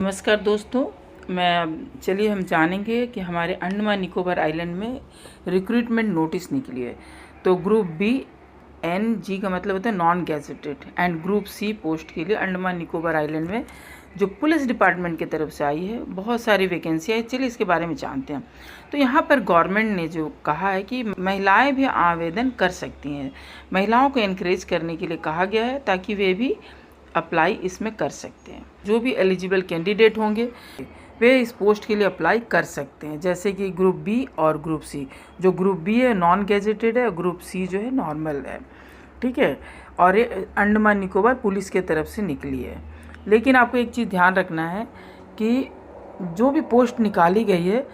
नमस्कार दोस्तों, चलिए हम जानेंगे कि हमारे अंडमान निकोबार आइलैंड में रिक्रूटमेंट नोटिस निकली है। तो ग्रुप बी NG का मतलब होता है non gazetted and group C post के लिए अंडमान निकोबार आइलैंड में जो पुलिस डिपार्टमेंट की तरफ से आई है, बहुत सारी वैकेंसी है। चलिए इसके बारे में जानते हैं। तो यहाँ पर गवर्नमेंट ने जो कहा है कि महिलाएं भी आवेदन कर सकती हैं। महिलाओं को इनक्रेज करने के लिए कहा गया है ताकि वे भी अप्लाई इसमें कर सकते हैं। जो भी एलिजिबल कैंडिडेट होंगे वे इस पोस्ट के लिए अप्लाई कर सकते हैं, जैसे कि ग्रुप बी और ग्रुप सी। जो ग्रुप बी है नॉन गैजेटेड है, ग्रुप सी जो है नॉर्मल है, ठीक है। और ये अंडमान निकोबार पुलिस के तरफ से निकली है। लेकिन आपको एक चीज़ ध्यान रखना है कि जो भी पोस्ट निकाली गई है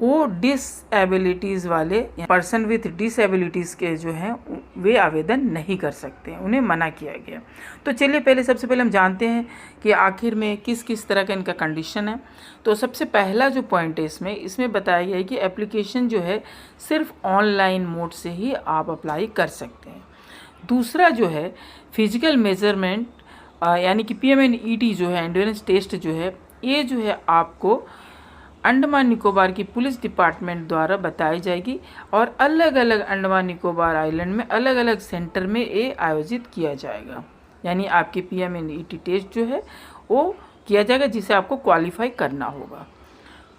वो डिसएबिलिटीज़ वाले पर्सन विथ डिसएबिलिटीज़ के जो हैं वे आवेदन नहीं कर सकते हैं, उन्हें मना किया गया। तो चलिए सबसे पहले हम जानते हैं कि आखिर में किस किस तरह का इनका कंडीशन है। तो सबसे पहला जो पॉइंट है इसमें बताया गया है कि एप्लीकेशन जो है सिर्फ ऑनलाइन मोड से ही आप अप्लाई कर सकते हैं। दूसरा जो है फिजिकल मेजरमेंट यानी कि PMNET जो है एंड्योरेंस टेस्ट जो है, ये जो है आपको अंडमान निकोबार की पुलिस डिपार्टमेंट द्वारा बताई जाएगी और अलग अलग अंडमान निकोबार आइलैंड में अलग अलग सेंटर में ये आयोजित किया जाएगा। यानी आपके PMNET टेस्ट जो है वो किया जाएगा, जिसे आपको क्वालिफाई करना होगा।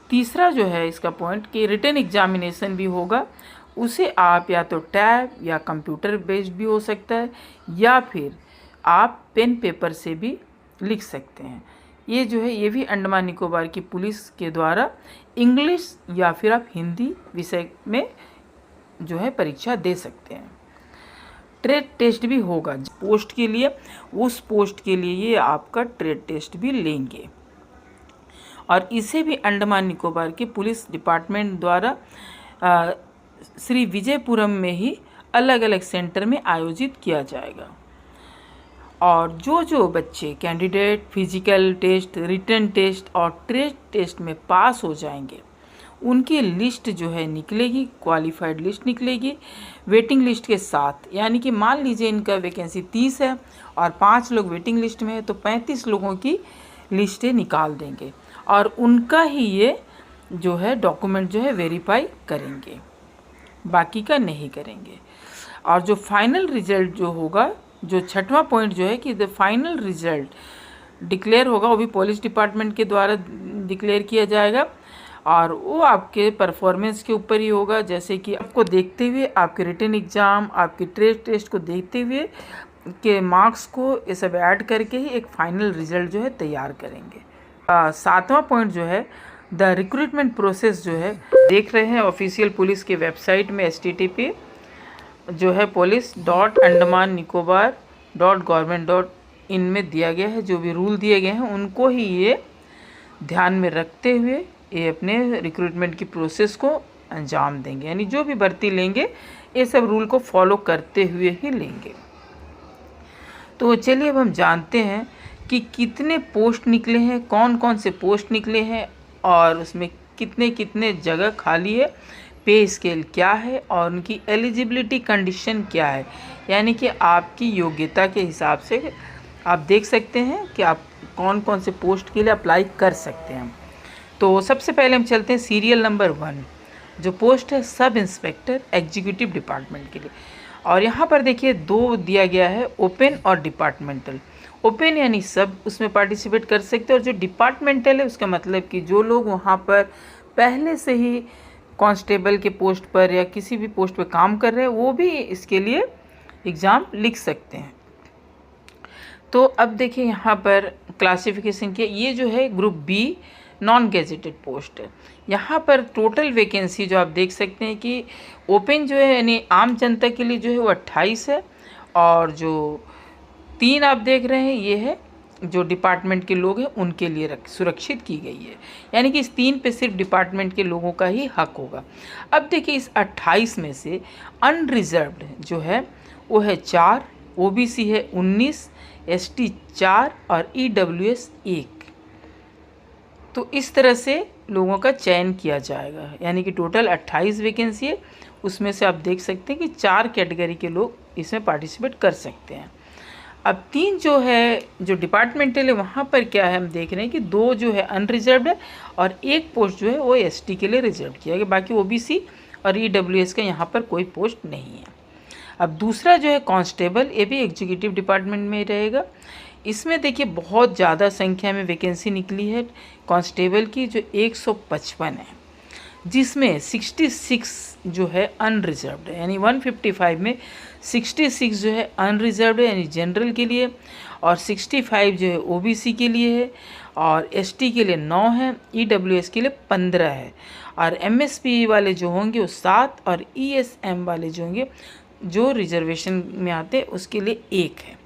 तीसरा जो है इसका पॉइंट कि रिटन एग्जामिनेशन भी होगा। उसे आप या तो टैब या कंप्यूटर बेस्ड भी हो सकता है, या फिर आप पेन पेपर से भी लिख सकते हैं। ये जो है ये भी अंडमान निकोबार की पुलिस के द्वारा इंग्लिश या फिर आप हिंदी विषय में जो है परीक्षा दे सकते हैं। ट्रेड टेस्ट भी होगा पोस्ट के लिए, उस पोस्ट के लिए ये आपका ट्रेड टेस्ट भी लेंगे। और इसे भी अंडमान निकोबार के पुलिस डिपार्टमेंट द्वारा श्री विजयपुरम में ही अलग अलग सेंटर में आयोजित किया जाएगा। और जो बच्चे candidate physical test, written test और ट्रेड टेस्ट में पास हो जाएंगे उनकी लिस्ट जो है निकलेगी, क्वालिफाइड लिस्ट निकलेगी वेटिंग लिस्ट के साथ। यानी कि मान लीजिए इनका वैकेंसी 30 है और 5 लोग वेटिंग लिस्ट में है, तो 35 लोगों की लिस्टें निकाल देंगे और उनका ही ये जो है डॉक्यूमेंट जो है वेरीफाई करेंगे, बाकी का नहीं करेंगे। और जो फाइनल रिजल्ट जो होगा, जो छठवां पॉइंट जो है कि द फाइनल रिजल्ट डिक्लेयर होगा, वो भी पुलिस डिपार्टमेंट के द्वारा डिक्लेयर किया जाएगा और वो आपके परफॉर्मेंस के ऊपर ही होगा। जैसे कि आपको देखते हुए, आपके रिटन एग्ज़ाम, आपके ट्रेड टेस्ट को देखते हुए के मार्क्स को ये सब ऐड करके ही एक फाइनल रिजल्ट जो है तैयार करेंगे। सातवां पॉइंट जो है द रिक्रूटमेंट प्रोसेस जो है देख रहे हैं ऑफिशियल पुलिस के वेबसाइट में http जो है police.andaman-nicobar.government.in में दिया गया है। जो भी रूल दिए गए हैं उनको ही ये ध्यान में रखते हुए ये अपने रिक्रूटमेंट की प्रोसेस को अंजाम देंगे। यानी जो भी भर्ती लेंगे ये सब रूल को फॉलो करते हुए ही लेंगे। तो चलिए अब हम जानते हैं कि कितने पोस्ट निकले हैं, कौन कौन से पोस्ट निकले हैं और उसमें कितने कितने जगह खाली है, पे स्केल क्या है और उनकी एलिजिबिलिटी कंडीशन क्या है। यानी कि आपकी योग्यता के हिसाब से आप देख सकते हैं कि आप कौन कौन से पोस्ट के लिए अप्लाई कर सकते हैं। तो सबसे पहले हम चलते हैं सीरियल नंबर 1, जो पोस्ट है सब इंस्पेक्टर एग्जीक्यूटिव डिपार्टमेंट के लिए। और यहाँ पर देखिए 2 दिया गया है, ओपन और डिपार्टमेंटल। ओपन यानी सब उसमें पार्टिसिपेट कर सकते हैं, और जो डिपार्टमेंटल है उसका मतलब कि जो लोग वहाँ पर पहले से ही कांस्टेबल के पोस्ट पर या किसी भी पोस्ट पर काम कर रहे हैं वो भी इसके लिए एग्ज़ाम लिख सकते हैं। तो अब देखिए यहाँ पर क्लासिफिकेशन के ये जो है group B non gazetted post है। यहाँ पर टोटल वैकेंसी जो आप देख सकते हैं कि ओपन जो है यानी आम जनता के लिए जो है वो 28 है, और जो 3 आप देख रहे हैं ये है जो डिपार्टमेंट के लोग हैं उनके लिए सुरक्षित की गई है। यानी कि इस 3 पे सिर्फ डिपार्टमेंट के लोगों का ही हक होगा। अब देखिए इस 28 में से अनरिजर्व्ड जो है वो है 4, OBC है 19, ST 4 और EWS 1। तो इस तरह से लोगों का चयन किया जाएगा। यानी कि टोटल 28 वैकेंसी है, उसमें से आप देख सकते हैं कि 4 कैटेगरी के लोग इसमें पार्टिसिपेट कर सकते हैं। अब 3 जो है जो डिपार्टमेंटल है वहाँ पर क्या है, हम देख रहे हैं कि 2 जो है अनरिजर्व्ड है और 1 पोस्ट जो है वो एसटी के लिए रिजर्व किया गया, बाकी ओबीसी और ईडब्ल्यूएस का यहाँ पर कोई पोस्ट नहीं है। अब दूसरा जो है कांस्टेबल, ये भी एग्जीक्यूटिव डिपार्टमेंट में ही रहेगा। इसमें देखिए बहुत ज़्यादा संख्या में वैकेंसी निकली है कांस्टेबल की, जो 155 है, जिसमें 66 जो है अनरिजर्व्ड है, यानी 155 में 66 जो है अनरिजर्व्ड है यानी जनरल के लिए, और 65 जो है ओबीसी के लिए है, और एसटी के लिए 9 है, ईडब्ल्यूएस के लिए 15 है, और एमएसपी वाले जो होंगे वो 7, और ईएसएम वाले जो होंगे जो रिजर्वेशन में आते हैं उसके लिए 1 है।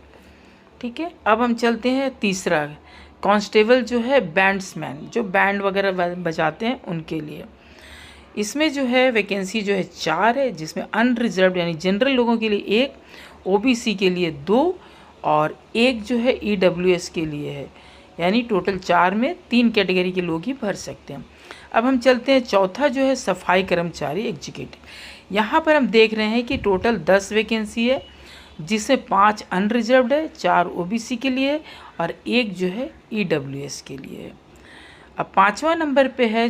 ठीक है, अब हम चलते हैं तीसरा, कांस्टेबल जो है बैंड्समैन, जो बैंड वगैरह बजाते हैं उनके लिए। इसमें जो है वैकेंसी जो है 4 है, जिसमें अनरिजर्व्ड यानी जनरल लोगों के लिए 1, ओबीसी के लिए 2 और 1 जो है ईडब्ल्यूएस के लिए है, यानी टोटल 4 में 3 कैटेगरी के लोग ही भर सकते हैं। अब हम चलते हैं चौथा जो है सफाई कर्मचारी एग्जीक्यूटिव। यहाँ पर हम देख रहे हैं कि टोटल 10 वैकेंसी है, जिसमें 5 अनरिजर्व्ड है, 4 ओबीसी के लिए और 1 जो है ईडब्ल्यूएस के लिए है। अब 5वां नंबर पे है,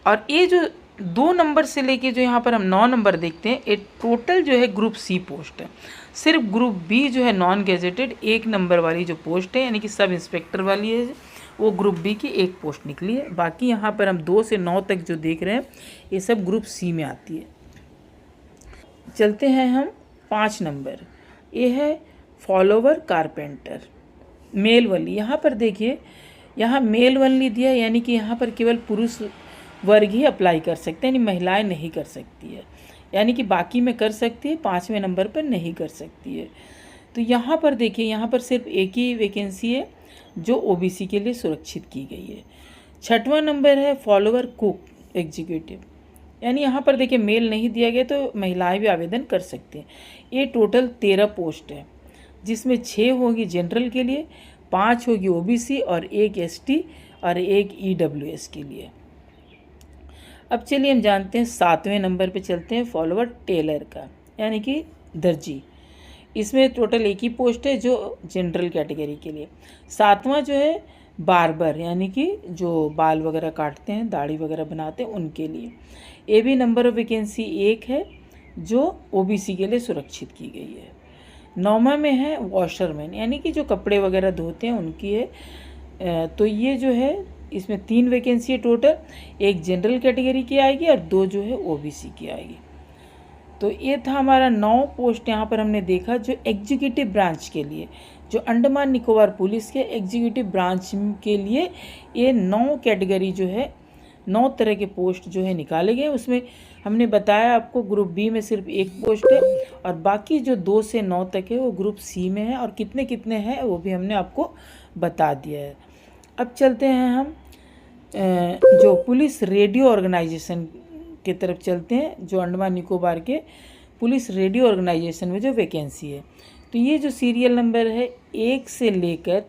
और ये जो 2 नंबर से लेके जो यहाँ पर हम 9 नंबर देखते हैं, ये टोटल जो है ग्रुप सी पोस्ट है। सिर्फ ग्रुप बी जो है नॉन गेजेटेड 1 नंबर वाली जो पोस्ट है, यानी कि सब इंस्पेक्टर वाली है, वो ग्रुप बी की 1 पोस्ट निकली है। बाकी यहाँ पर हम 2 से 9 तक जो देख रहे हैं ये सब ग्रुप सी में आती है। चलते हैं हम 5 नंबर, ये है फॉलोवर कारपेंटर मेल वाली। यहाँ पर देखिए, यहाँ मेल वाली दिया, यानी कि यहाँ पर केवल पुरुष वर्ग ही अप्लाई कर सकते हैं, यानी महिलाएं नहीं कर सकती है, यानी कि बाकी में कर सकती है, 5वें नंबर पर नहीं कर सकती है। तो यहाँ पर देखिए, यहाँ पर सिर्फ एक ही वैकेंसी है जो ओबीसी के लिए सुरक्षित की गई है। 6वां नंबर है फॉलोवर कुक एग्जीक्यूटिव, यानी यहाँ पर देखिए मेल नहीं दिया गया, तो महिलाएं भी आवेदन कर सकते हैं। ये टोटल 13 पोस्ट है, जिसमें 6 होगी जनरल के लिए, 5 होगी ओबीसी और 1 एसटी और 1 ईडब्ल्यूएस के लिए। अब चलिए हम जानते हैं 7वें नंबर पे चलते हैं, फॉलोवर टेलर का, यानी कि दर्जी। इसमें टोटल 1 ही पोस्ट है जो जनरल कैटेगरी के लिए। 7वां जो है बार्बर, यानी कि जो बाल वगैरह काटते हैं, दाढ़ी वगैरह बनाते हैं, उनके लिए। ये भी नंबर ऑफ वैकेंसी 1 है जो ओबीसी के लिए सुरक्षित की गई है। 9वां में है वॉशरमैन, यानी कि जो कपड़े वगैरह धोते हैं उनकी है। तो ये जो है इसमें 3 वैकेंसी है टोटल, 1 जनरल कैटेगरी की आएगी और 2 जो है ओबीसी की आएगी। तो ये था हमारा 9 पोस्ट यहाँ पर हमने देखा जो एग्जीक्यूटिव ब्रांच के लिए, जो अंडमान निकोबार पुलिस के एग्जीक्यूटिव ब्रांच के लिए ये 9 कैटेगरी जो है, 9 तरह के पोस्ट जो है निकाले गए। उसमें हमने बताया आपको ग्रुप बी में सिर्फ 1 पोस्ट है, और बाकी जो 2 से 9 तक है वो ग्रुप सी में है, और कितने कितने हैं वो भी हमने आपको बता दिया है। अब चलते हैं हम जो पुलिस रेडियो ऑर्गेनाइजेशन की तरफ चलते हैं, जो अंडमान निकोबार के पुलिस रेडियो ऑर्गेनाइजेशन में जो वैकेंसी है। तो ये जो सीरियल नंबर है 1 से लेकर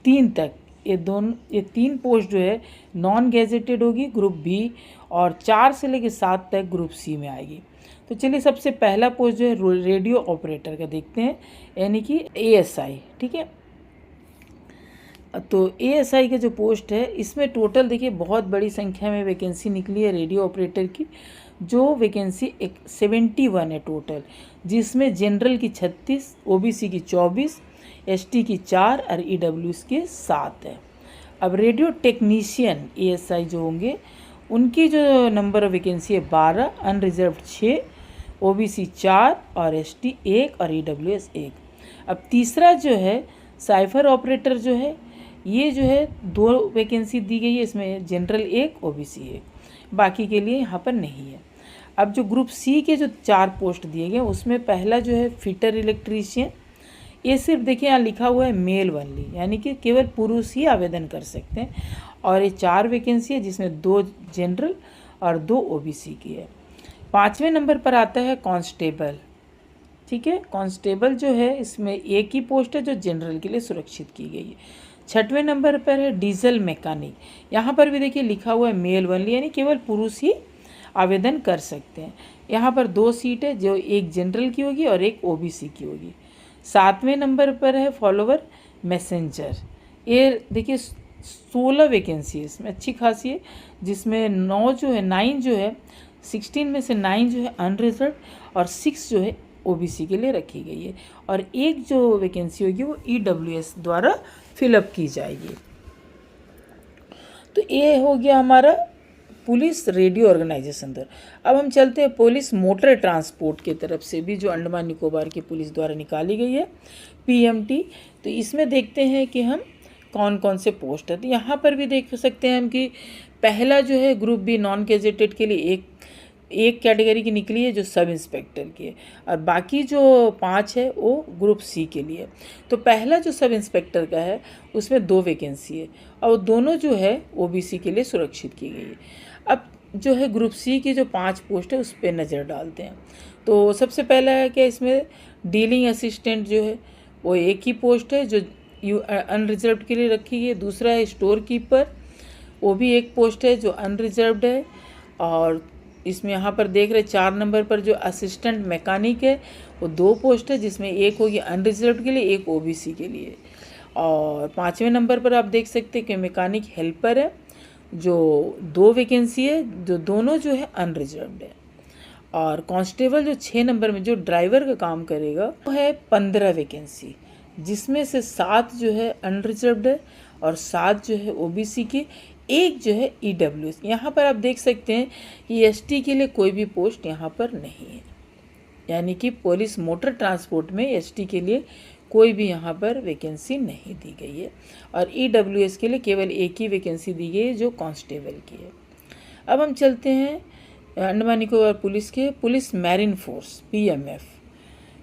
3 तक, ये 3 पोस्ट जो है नॉन गेजेटेड होगी ग्रुप बी, और 4 से लेकर 7 तक ग्रुप सी में आएगी। तो चलिए सबसे पहला पोस्ट जो है रेडियो ऑपरेटर का देखते हैं, यानी कि एएसआई। ठीक है, तो एएसआई का जो पोस्ट है इसमें टोटल देखिए बहुत बड़ी संख्या में वैकेंसी निकली है रेडियो ऑपरेटर की, जो वैकेंसी 71 है टोटल, जिसमें जनरल की 36, ओबीसी की 24, एसटी की 4 और ईडब्ल्यूएस की 7 है। अब रेडियो टेक्नीशियन एएसआई जो होंगे उनकी जो नंबर ऑफ वैकेंसी है 12, अनरिजर्व्ड 6, ओबीसी 4 और एसटी 1 और ईडब्ल्यूएस 1। अब तीसरा जो है साइफर ऑपरेटर जो है, ये जो है 2 वैकेंसी दी गई है, इसमें जनरल 1, ओबीसी 1, बाकी के लिए यहाँ पर नहीं है। अब जो ग्रुप सी के जो 4 पोस्ट दिए गए उसमें पहला जो है फिटर इलेक्ट्रीशियन, ये सिर्फ देखिए यहाँ लिखा हुआ है मेल ओनली, यानी कि केवल पुरुष ही आवेदन कर सकते हैं, और ये 4 वैकेंसी है जिसमें 2 जनरल और 2 ओबीसी की है। 5वें नंबर पर आता है कांस्टेबल। ठीक है, कांस्टेबल जो है इसमें 1 ही पोस्ट है जो जनरल के लिए सुरक्षित की गई है। 6वें नंबर पर है डीजल मैकेनिक, यहाँ पर भी देखिए लिखा हुआ है मेल ओनली, यानी केवल पुरुष ही आवेदन कर सकते हैं। यहाँ पर 2 सीट है, जो 1 जनरल की होगी और 1 ओबीसी की होगी। 7वें नंबर पर है फॉलोवर मैसेंजर। ये देखिए 16 वैकेंसी है इसमें, अच्छी खासी है, जिसमें 9 जो है 16 में से 9 जो है अनरिजर्व और 6 जो है ओबीसी के लिए रखी गई है, और एक जो वैकेंसी होगी वो ईडब्ल्यूएस द्वारा फिलअप की जाएगी। तो ये हो गया हमारा पुलिस रेडियो ऑर्गेनाइजेशन द्वारा। अब हम चलते हैं पुलिस मोटर ट्रांसपोर्ट की तरफ से भी, जो अंडमान निकोबार की पुलिस द्वारा निकाली गई है, पीएमटी। तो इसमें देखते हैं कि हम कौन कौन से पोस्ट है। तो यहाँ पर भी देख सकते हैं हम कि पहला जो है ग्रुप बी नॉन गेजेटेड के लिए एक कैटेगरी की निकली है जो सब इंस्पेक्टर की है, और बाकी जो 5 है वो ग्रुप सी के लिए। तो पहला जो सब इंस्पेक्टर का है उसमें 2 वैकेंसी है, और दोनों जो है ओबीसी के लिए सुरक्षित की गई है। अब जो है ग्रुप सी की जो 5 पोस्ट है उस पर नज़र डालते हैं। तो सबसे पहला है कि इसमें डीलिंग असिस्टेंट जो है वो एक ही पोस्ट है जो अनरिजर्व्ड के लिए रखी है। दूसरा है स्टोर कीपर, वो भी एक पोस्ट है जो अनरिजर्व्ड है। और इसमें यहाँ पर देख रहे 4 नंबर पर जो असिस्टेंट मैकेनिक है वो 2 पोस्ट है, जिसमें एक होगी अनरिजर्व्ड के लिए, एक ओबीसी के लिए। और 5वें नंबर पर आप देख सकते हैं कि मैकेनिक हेल्पर है जो 2 वैकेंसी है, जो दोनों जो है अनरिजर्व्ड है। और कांस्टेबल जो 6 नंबर में जो ड्राइवर का काम करेगा वो है 15 वैकेंसी, जिसमें से 7 जो है अनरिजर्व्ड है और 7 जो है ओबीसी की, एक जो है ईडब्ल्यूएस। यहाँ पर आप देख सकते हैं कि एसटी के लिए कोई भी पोस्ट यहाँ पर नहीं है, यानी कि पुलिस मोटर ट्रांसपोर्ट में एसटी के लिए कोई भी यहाँ पर वैकेंसी नहीं दी गई है, और ईडब्ल्यूएस के लिए केवल एक ही वैकेंसी दी गई है जो कांस्टेबल की है। अब हम चलते हैं अंडमान निकोबार पुलिस के पुलिस मैरीन फोर्स पीएमएफ।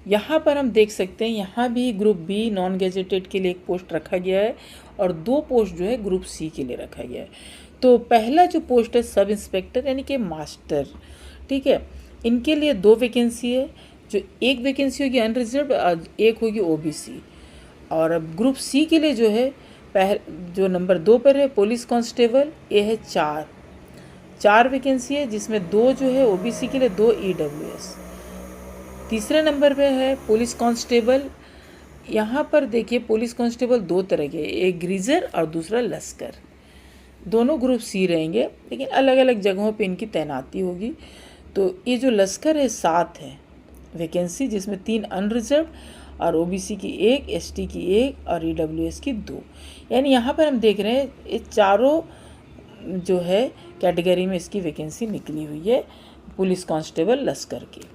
यहाँ पर हम देख सकते हैं यहाँ भी ग्रुप बी नॉन गेजेटेड के लिए एक पोस्ट रखा गया है, और 2 पोस्ट जो है ग्रुप सी के लिए रखा गया है। तो पहला जो पोस्ट है सब इंस्पेक्टर यानी कि मास्टर, ठीक है, इनके लिए 2 वैकेंसी है, जो एक वैकेंसी होगी अनरिजर्व और एक होगी ओबीसी। और अब ग्रुप सी के लिए जो है जो नंबर 2 पर है पुलिस कांस्टेबल, ये है 4 वैकेंसी है, जिसमें 2 जो है ओबीसी के लिए, 2 ईडब्ल्यूएस। तीसरे नंबर पे है पुलिस कांस्टेबल। यहाँ पर देखिए पुलिस कांस्टेबल 2 तरह के, एक ग्रीजर और दूसरा लश्कर। दोनों ग्रुप सी रहेंगे, लेकिन अलग अलग जगहों पे इनकी तैनाती होगी। तो ये जो लश्कर है 7 है वैकेंसी, जिसमें 3 अनरिजर्व और ओबीसी की 1, एसटी की 1 और ईडब्ल्यूएस की 2। यानी यहाँ पर हम देख रहे हैं ये चारों जो है कैटेगरी में इसकी वैकेंसी निकली हुई है पुलिस कांस्टेबल लश्कर की।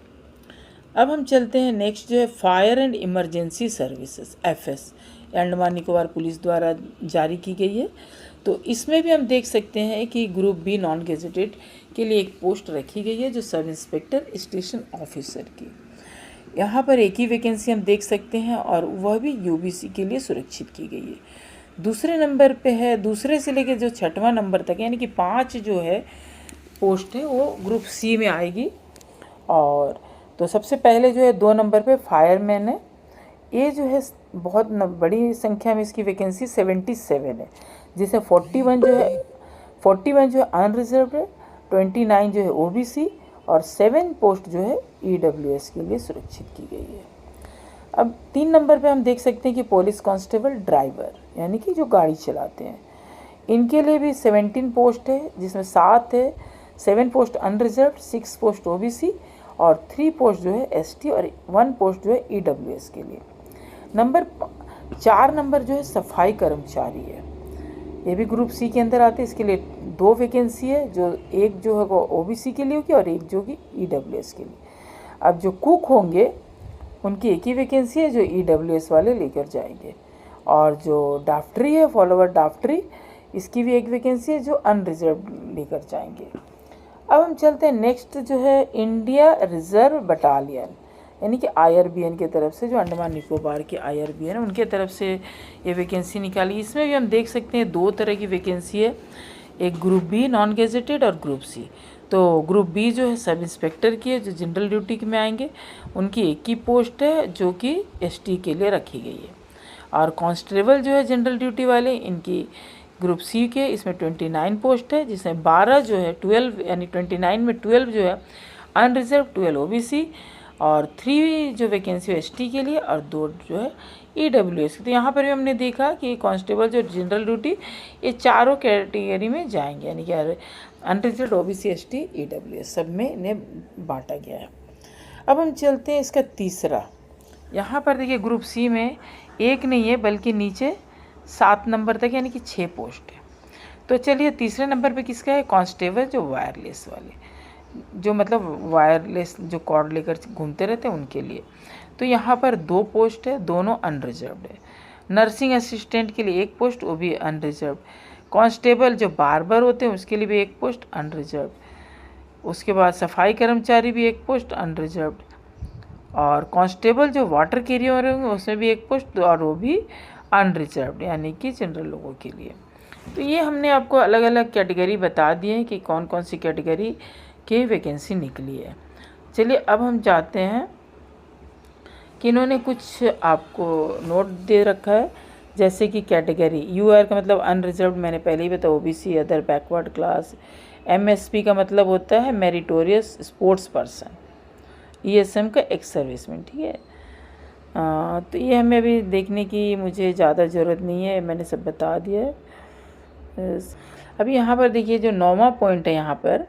अब हम चलते हैं नेक्स्ट जो है fire and emergency services FS, Andaman Nicobar police द्वारा जारी की गई है। तो इसमें भी हम देख सकते हैं कि ग्रुप बी नॉन गेजेटेड के लिए एक पोस्ट रखी गई है जो सब इंस्पेक्टर स्टेशन ऑफिसर की। यहाँ पर एक ही वैकेंसी हम देख सकते हैं, और वह भी यूबीसी के लिए सुरक्षित की गई है। दूसरे नंबर पे है, दूसरे से लेकर जो 6वां नंबर तक, यानी कि 5 जो है पोस्ट है वो ग्रुप सी में आएगी। और तो सबसे पहले जो है 2 नंबर पे फायरमैन है, ये जो है बहुत बड़ी संख्या में इसकी वैकेंसी 77 है, जिसे 41 जो है अनरिजर्व है, 29 जो है ओबीसी और 7 पोस्ट जो है ईडब्ल्यूएस के लिए सुरक्षित की गई है। अब 3 नंबर पे हम देख सकते हैं कि पुलिस कांस्टेबल ड्राइवर यानी कि जो गाड़ी चलाते हैं, इनके लिए भी 17 पोस्ट है, जिसमें 7 है, 7 पोस्ट अनरिजर्व, 6 पोस्ट ओबीसी और 3 पोस्ट जो है एसटी और 1 पोस्ट जो है ईडब्ल्यूएस के लिए। 4 नंबर जो है सफाई कर्मचारी है, ये भी ग्रुप सी के अंदर आते हैं। इसके लिए 2 वैकेंसी है, जो एक जो है वो ओबीसी के लिए होगी और एक जो होगी ईडब्ल्यूएस के लिए। अब जो कुक होंगे उनकी एक ही वैकेंसी है जो ईडब्ल्यूएस वाले लेकर जाएंगे, और जो डाफ्टरी है फॉलोवर डाफ्टरी, इसकी भी एक वैकेंसी है जो अनरिजर्व लेकर जाएंगे। अब हम चलते हैं नेक्स्ट जो है इंडिया रिजर्व बटालियन यानी कि आईआरबीएन की तरफ से, जो अंडमान निकोबार के आईआरबीएन है उनके तरफ से ये वैकेंसी निकाली। इसमें भी हम देख सकते हैं 2 तरह की वैकेंसी है, एक ग्रुप बी नॉन गेजेटेड और ग्रुप सी। तो ग्रुप बी जो है सब इंस्पेक्टर की है, जो जनरल ड्यूटी में आएंगे, उनकी एक ही पोस्ट है जो कि एसटी के लिए रखी गई है। और कांस्टेबल जो है जनरल ड्यूटी वाले, इनकी ग्रुप सी के इसमें 29 पोस्ट है, जिसमें 12 जो है 12 यानी 29 में 12 जो है अनरिजर्व, 12 ओबीसी और 3 जो वैकेंसी है ST के लिए और 2 जो है EWS। तो यहाँ पर भी हमने देखा कि कांस्टेबल जो जनरल ड्यूटी ये चारों कैटेगरी में जाएंगे, यानी कि अनरिजर्व्ड, OBC, ST, EWS सब में इन्हें बांटा गया है। अब हम चलते हैं इसका तीसरा। यहाँ पर देखिए ग्रुप C में एक नहीं है बल्कि नीचे 7 नंबर तक यानी कि 6 पोस्ट है। तो चलिए तीसरे नंबर पे किसका है? कांस्टेबल जो वायरलेस वाले, जो मतलब वायरलेस जो कॉर्ड लेकर घूमते रहते हैं उनके लिए। तो यहाँ पर 2 पोस्ट है, दोनों अनरिजर्व्ड है। नर्सिंग असिस्टेंट के लिए 1 पोस्ट, वो भी अनरिजर्व्ड। कांस्टेबल जो बार्बर होते हैं उसके लिए भी 1 पोस्ट अनरिजर्व्ड। उसके बाद सफाई कर्मचारी भी 1 पोस्ट अनरिजर्व्ड। और कांस्टेबल जो वाटर कैरियर होंगे उसमें भी 1 पोस्ट, और वो भी अनरिजर्व्ड यानी कि जनरल लोगों के लिए। तो ये हमने आपको अलग अलग कैटेगरी बता दिए हैं कि कौन कौन सी कैटेगरी की वैकेंसी निकली है। चलिए अब हम जाते हैं कि इन्होंने कुछ आपको नोट दे रखा है, जैसे कि कैटेगरी UR का मतलब अनरिजर्व्ड मैंने पहले ही बताया, OBC other backward class. MSP का मतलब होता है मेरिटोरियस स्पोर्ट्स पर्सन। ESM का एक्स सर्विसमैन, ठीक है। तो ये हमें अभी देखने की मुझे ज़्यादा ज़रूरत नहीं है, मैंने सब बता दिया है। अभी यहाँ पर देखिए जो 9वां पॉइंट है यहाँ पर,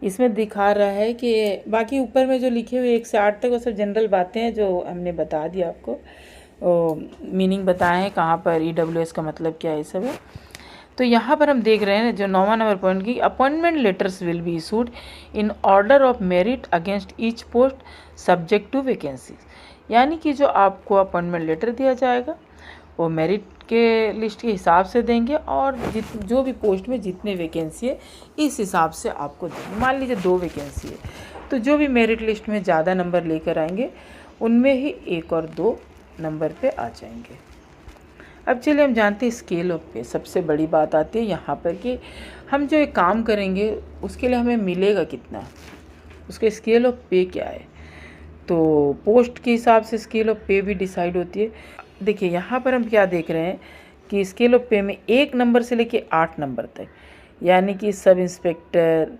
इसमें दिखा रहा है कि बाकी ऊपर में जो लिखे हुए 1 से 8 तक वो सब जनरल बातें हैं जो हमने बता दिया आपको, मीनिंग बताए हैं कहाँ पर EWS का मतलब क्या है, सब है। तो यहाँ पर हम देख रहे हैं जो 9वां नंबर पॉइंट की, appointment letters will be issued in order of merit against each post subject to vacancies. यानी कि जो आपको अपॉइंटमेंट लेटर दिया जाएगा वो मेरिट के लिस्ट के हिसाब से देंगे, और जो भी पोस्ट में जितने वैकेंसी है इस हिसाब से आपको देंगे। मान लीजिए 2 वैकेंसी है तो जो भी मेरिट लिस्ट में ज़्यादा नंबर लेकर आएंगे उनमें ही 1 और 2 नंबर पे आ जाएंगे। अब चलिए हम जानते हैं स्केल ऑफ पे। सबसे बड़ी बात आती है यहाँ पर कि हम जो एक काम करेंगे उसके लिए हमें मिलेगा कितना, उसके स्केल ऑफ पे क्या है। तो पोस्ट के हिसाब से स्केल ऑफ पे भी डिसाइड होती है। देखिए यहाँ पर हम क्या देख रहे हैं कि स्केल ऑफ पे में 1 नंबर से लेके 8 नंबर तक, यानी कि सब इंस्पेक्टर,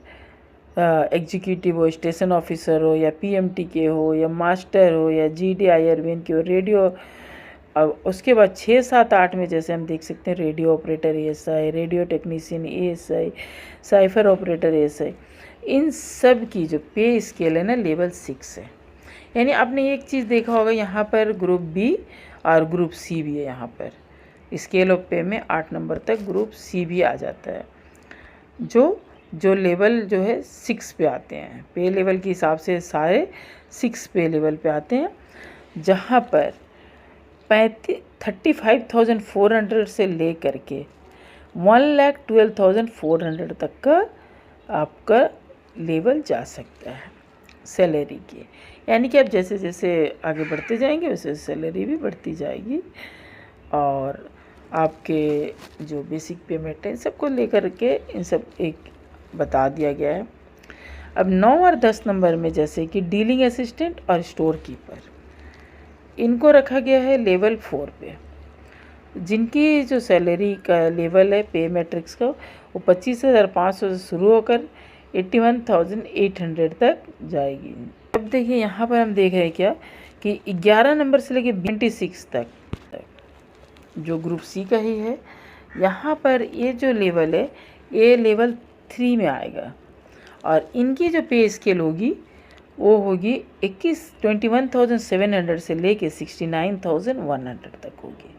एग्जीक्यूटिव हो, स्टेशन ऑफिसर हो, या PMT के हो, या मास्टर हो, या GDIRBN के हो, रेडियो। अब उसके बाद 6, 7, 8 में जैसे हम देख सकते हैं radio operator ASI, radio technician ASI, cipher operator ASI, इन सब की जो पे स्केल है ना लेवल 6 है। यानी आपने एक चीज़ देखा होगा यहाँ पर ग्रुप B और ग्रुप C भी है। यहाँ पर स्केल ऑफ पे में 8 नंबर तक ग्रुप C भी आ जाता है, जो लेवल जो है 6 पे आते हैं। पे लेवल के हिसाब से सारे 6 पे लेवल पे आते हैं, जहाँ पर 35,400 से ले करके 1,12,400 तक का आपका लेवल जा सकता है सैलरी के। यानी कि आप जैसे जैसे आगे बढ़ते जाएंगे वैसे सैलरी भी बढ़ती जाएगी, और आपके जो बेसिक पेमेंट है सबको लेकर के इन सब एक बता दिया गया है। अब 9 और 10 नंबर में जैसे कि डीलिंग असिस्टेंट और स्टोर कीपर, इनको रखा गया है लेवल 4 पे, जिनकी जो सैलरी का लेवल है पे मैट्रिक्स का वो 25,500 से शुरू होकर 81,800 तक जाएगी। अब देखिए यहाँ पर हम देख रहे हैं क्या कि 11 नंबर से लेके 26 तक जो ग्रुप C का ही है। यहाँ पर ये जो लेवल है ये लेवल 3 में आएगा, और इनकी जो पे स्केल होगी वो होगी 21,700 से लेके 69,100 तक होगी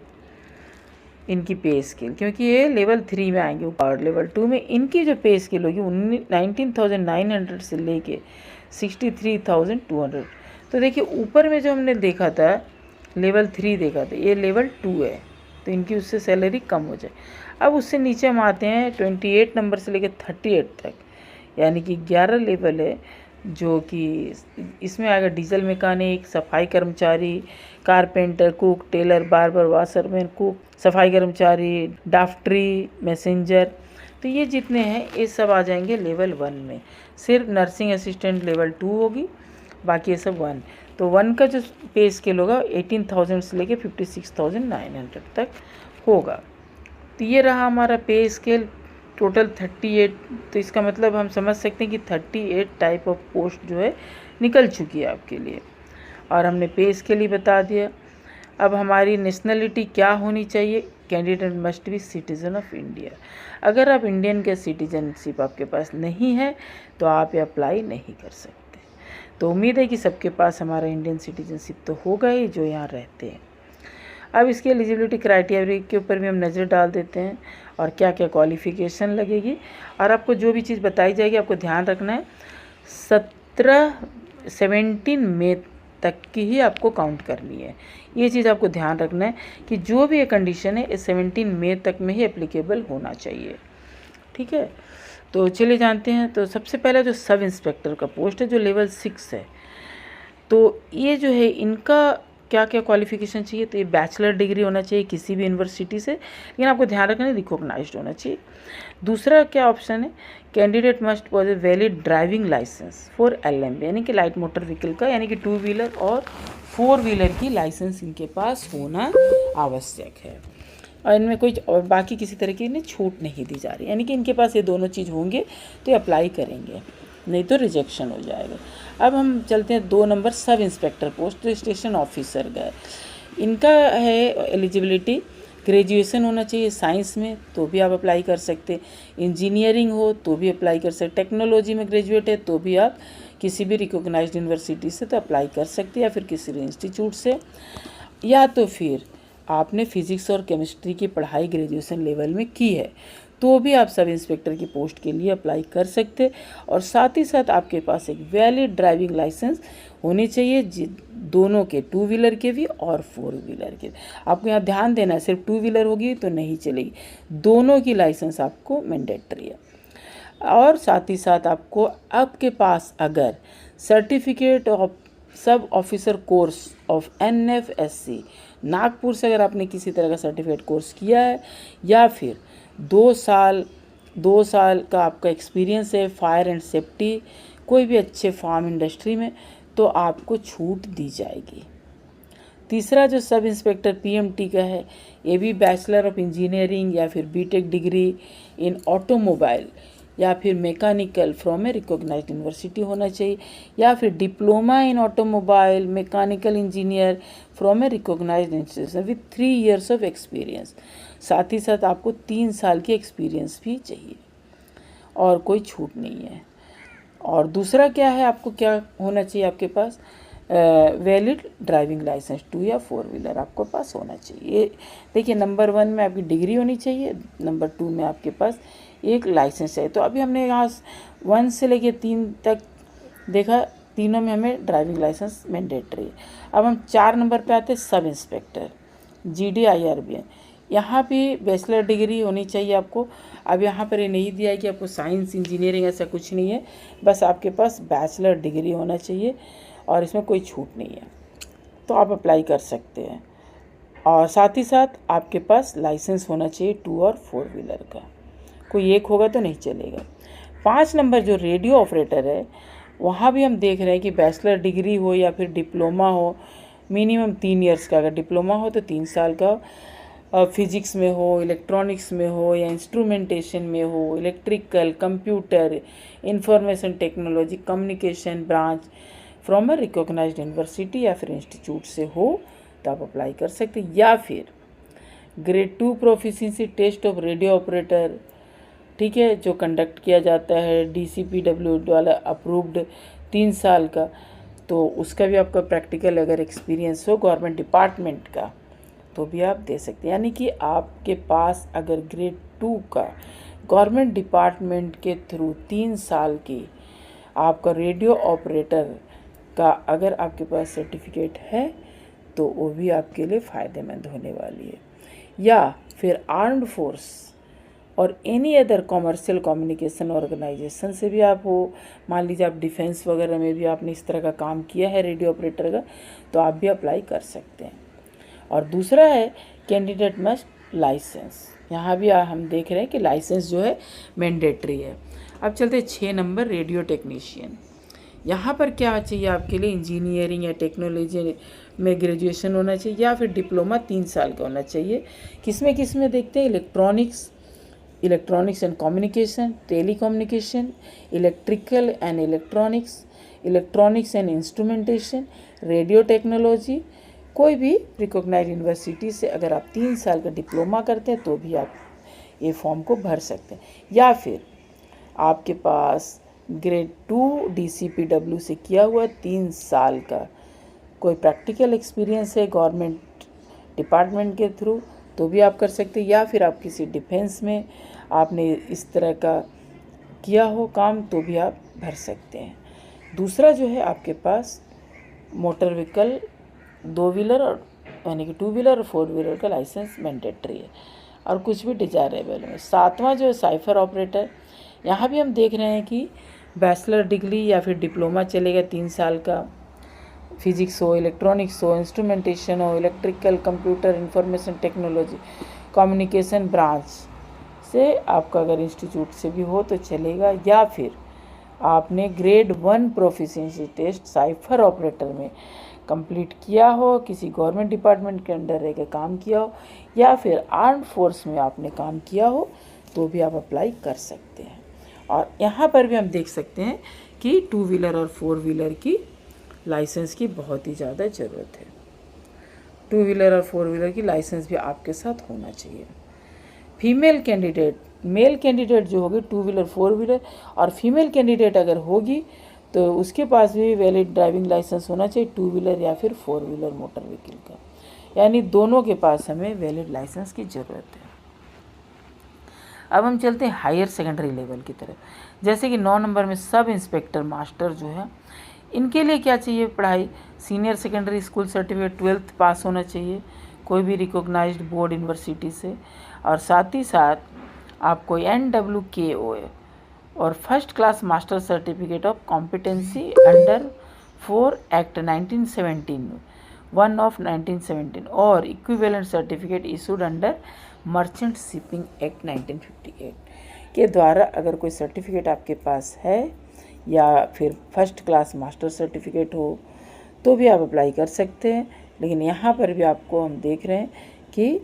इनकी पे स्केल, क्योंकि ये लेवल 3 में आएंगे। और लेवल 2 में इनकी जो पे स्केल होगी 19,900 से लेके 63,200। तो देखिए ऊपर में जो हमने देखा था लेवल 3 देखा था, ये लेवल 2 है, तो इनकी उससे सैलरी कम हो जाए। अब उससे नीचे हम आते हैं 28 नंबर से लेकर 38 तक, यानी कि 11 लेवल है, जो कि इसमें आएगा डीजल मैकेनिक, सफाई कर्मचारी, carpenter, cook, tailor, barber, washerman, cook, सफाई कर्मचारी, डाफ्टरी, मैसेंजर। तो ये जितने हैं ये सब आ जाएंगे लेवल 1 में। सिर्फ नर्सिंग असिस्टेंट लेवल 2 होगी, बाकी ये सब 1। तो 1 का जो पे स्केल होगा 18,000 से लेके 56,900 तक होगा। तो ये रहा हमारा पे स्केल टोटल 38। तो इसका मतलब हम समझ सकते हैं कि 38 टाइप ऑफ पोस्ट जो है निकल चुकी है आपके लिए। और हमने पे इसके लिए बता दिया। अब हमारी नेशनलिटी क्या होनी चाहिए, candidate must be citizen of India. अगर आप इंडियन के सिटीजनशिप आपके पास नहीं है तो आप ये अप्लाई नहीं कर सकते। तो उम्मीद है कि सबके पास हमारा इंडियन सिटीजनशिप तो होगा ही जो यहाँ रहते हैं। अब इसके एलिजिबिलिटी क्राइटेरिया के ऊपर भी हम नज़र डाल देते हैं और क्या क्या क्वालिफ़िकेशन लगेगी। और आपको जो भी चीज़ बताई जाएगी आपको ध्यान रखना है, 17 मई तक की ही आपको काउंट करनी है। ये चीज़ आपको ध्यान रखना है कि जो भी ये कंडीशन है 17 मई तक में ही एप्लीकेबल होना चाहिए। ठीक है, तो चलिए जानते हैं। तो सबसे पहले जो सब इंस्पेक्टर का पोस्ट है जो लेवल 6 है, तो ये जो है इनका क्या क्या क्वालिफ़िकेशन चाहिए, तो ये बैचलर डिग्री होना चाहिए किसी भी यूनिवर्सिटी से, लेकिन आपको ध्यान रखना है रिकॉग्नाइज्ड होना चाहिए। दूसरा क्या ऑप्शन है, candidate must possess valid driving licence for LMV यानी कि लाइट मोटर व्हीकल का, यानी कि 2 व्हीलर और 4 व्हीलर की लाइसेंस इनके पास होना आवश्यक है। और इनमें कोई और बाकी किसी तरह की इन्हें छूट नहीं दी जा रही, यानी कि इनके पास ये दोनों चीज़ होंगे तो ये अप्लाई करेंगे, नहीं तो रिजेक्शन हो जाएगा। अब हम चलते हैं 2 नंबर सब इंस्पेक्टर पोस्ट, जो स्टेशन ऑफिसर का है। इनका है एलिजिबिलिटी ग्रेजुएशन होना चाहिए साइंस में तो भी आप अप्लाई कर सकते, इंजीनियरिंग हो तो भी अप्लाई कर सकते, टेक्नोलॉजी में ग्रेजुएट है तो भी आप किसी भी रिकॉग्नाइज्ड यूनिवर्सिटी से तो अप्लाई कर सकते, या फिर किसी भी इंस्टीट्यूट से, या तो फिर आपने फिज़िक्स और केमिस्ट्री की पढ़ाई ग्रेजुएशन लेवल में की है तो भी आप सब इंस्पेक्टर की पोस्ट के लिए अप्लाई कर सकते। और साथ ही साथ आपके पास एक वैलिड ड्राइविंग लाइसेंस होनी चाहिए, दोनों के 2 व्हीलर के भी और 4 व्हीलर के। आपको यहाँ ध्यान देना है, सिर्फ 2 व्हीलर होगी तो नहीं चलेगी, दोनों की लाइसेंस आपको मैंडेटरी है। और साथ ही साथ आपको आपके पास अगर सर्टिफिकेट ऑफ सब officer course of NFSC Nagpur से अगर आपने किसी तरह का सर्टिफिकेट कोर्स किया है, या फिर 2 साल का आपका एक्सपीरियंस है फायर एंड सेफ्टी कोई भी अच्छे फार्म इंडस्ट्री में, तो आपको छूट दी जाएगी। तीसरा जो सब इंस्पेक्टर PMT का है, ये भी बैचलर ऑफ इंजीनियरिंग या फिर BTech डिग्री इन ऑटोमोबाइल या फिर mechanical from a recognised university होना चाहिए, या फिर diploma in automobile mechanical engineer from a recognised institution with 3 years of experience. साथ ही साथ आपको 3 साल की एक्सपीरियंस भी चाहिए और कोई छूट नहीं है। और दूसरा क्या है, आपको क्या होना चाहिए, आपके पास वैलिड ड्राइविंग लाइसेंस 2 या 4 व्हीलर आपको पास होना चाहिए। देखिए, नंबर 1 में आपकी डिग्री होनी चाहिए, नंबर 2 में आपके पास एक लाइसेंस है। तो अभी हमने यहाँ 1 से लेके 3 तक देखा, तीनों में हमें ड्राइविंग लाइसेंस मैंडेटरी है। अब हम 4 नंबर पे आते हैं सब इंस्पेक्टर GD IRBN। यहाँ भी बैचलर डिग्री होनी चाहिए आपको। अब यहाँ पर ये नहीं दिया है कि आपको साइंस इंजीनियरिंग ऐसा कुछ नहीं है, बस आपके पास बैचलर डिग्री होना चाहिए और इसमें कोई छूट नहीं है, तो आप अप्लाई कर सकते हैं। और साथ ही साथ आपके पास लाइसेंस होना चाहिए 2 और 4 व्हीलर का, कोई एक होगा तो नहीं चलेगा। 5 नंबर जो रेडियो ऑपरेटर है, वहाँ भी हम देख रहे हैं कि बैचलर डिग्री हो या फिर डिप्लोमा हो, मिनिमम 3 years का, अगर डिप्लोमा हो तो 3 साल का, फिजिक्स में हो, इलेक्ट्रॉनिक्स में हो या इंस्ट्रूमेंटेशन में हो, electrical, computer, information technology, communication branch from a recognised university या फिर इंस्टीट्यूट से हो तो आप अप्लाई कर सकते हैं। या फिर grade 2 proficiency test of radio operator, ठीक है, जो कंडक्ट किया जाता है DCPW द्वारा अप्रूव्ड 3 साल का, तो उसका भी आपका प्रैक्टिकल अगर एक्सपीरियंस हो गवर्नमेंट डिपार्टमेंट का तो भी आप दे सकते हैं। यानी कि आपके पास अगर ग्रेड 2 का गवर्नमेंट डिपार्टमेंट के थ्रू 3 साल की आपका रेडियो ऑपरेटर का अगर आपके पास सर्टिफिकेट है तो वो भी आपके लिए फ़ायदेमंद होने वाली है। या फिर आर्म्ड फोर्स और any other commercial communication organisation से भी आप हो, मान लीजिए आप डिफेंस वगैरह में भी आपने इस तरह का काम किया है रेडियो ऑपरेटर का, तो आप भी अप्लाई कर सकते हैं। और दूसरा है कैंडिडेट मस्ट लाइसेंस, यहाँ भी हम देख रहे हैं कि लाइसेंस जो है मैंडेटरी है। अब चलते हैं 6 नंबर रेडियो टेक्नीशियन। यहाँ पर क्या चाहिए आपके लिए, इंजीनियरिंग या टेक्नोलॉजी में ग्रेजुएशन होना चाहिए या फिर डिप्लोमा 3 साल का होना चाहिए। किस में देखते हैं, electronics, electronics and communication, telecommunication, electrical and electronics, electronics and instrumentation, radio technology. कोई भी रिकॉग्नाइज्ड यूनिवर्सिटी से अगर आप 3 साल का डिप्लोमा करते हैं तो भी आप ये फॉर्म को भर सकते हैं। या फिर आपके पास ग्रेड 2 DCPW से किया हुआ 3 साल का कोई प्रैक्टिकल एक्सपीरियंस है गवर्नमेंट डिपार्टमेंट के थ्रू तो भी आप कर सकते हैं। या फिर आप किसी डिफेंस में आपने इस तरह का किया हो काम तो भी आप भर सकते हैं। दूसरा जो है आपके पास मोटर व्हीकल 2 व्हीलर और यानी कि 2 व्हीलर और 4 व्हीलर का लाइसेंस मैंडेटरी है और कुछ भी डिजायरेबल है। 7वां जो है साइफर ऑपरेटर, यहाँ भी हम देख रहे हैं कि बैचलर डिग्री या फिर डिप्लोमा चलेगा 3 साल का, फिजिक्स हो, इलेक्ट्रॉनिक्स हो, इंस्ट्रूमेंटेशन हो, electrical, computer, information technology, communication branch से आपका अगर इंस्टीट्यूट से भी हो तो चलेगा। या फिर आपने grade 1 proficiency test cipher operator में कंप्लीट किया हो, किसी गवर्नमेंट डिपार्टमेंट के अंडर रह के काम किया हो, या फिर आर्म्ड फोर्स में आपने काम किया हो तो भी आप अप्लाई कर सकते हैं। और यहाँ पर भी हम देख सकते हैं कि 2 व्हीलर और 4 व्हीलर की लाइसेंस की बहुत ही ज़्यादा ज़रूरत है। 2 व्हीलर और 4 व्हीलर की लाइसेंस भी आपके साथ होना चाहिए। फीमेल कैंडिडेट, मेल कैंडिडेट जो होगी 2 व्हीलर 4 व्हीलर और फीमेल कैंडिडेट अगर होगी तो उसके पास भी वैलिड ड्राइविंग लाइसेंस होना चाहिए 2 व्हीलर या फिर 4 व्हीलर मोटर व्हीकल का, यानी दोनों के पास हमें वैलिड लाइसेंस की ज़रूरत है। अब हम चलते हैं हायर सेकेंडरी लेवल की तरफ। जैसे कि 9 नंबर में सब इंस्पेक्टर मास्टर जो है, इनके लिए क्या चाहिए पढ़ाई? Senior secondary school certificate 12th पास होना चाहिए कोई भी रिकॉग्नाइज्ड बोर्ड यूनिवर्सिटी से, और साथ ही साथ आपको NWKO और first class master certificate of competency under 4 act 1917 1 of 1917 और equivalent certificate issued under merchant shipping act 1958 के द्वारा अगर कोई सर्टिफिकेट आपके पास है या फिर फर्स्ट क्लास मास्टर सर्टिफिकेट हो तो भी आप अप्लाई कर सकते हैं। लेकिन यहाँ पर भी आपको हम देख रहे हैं कि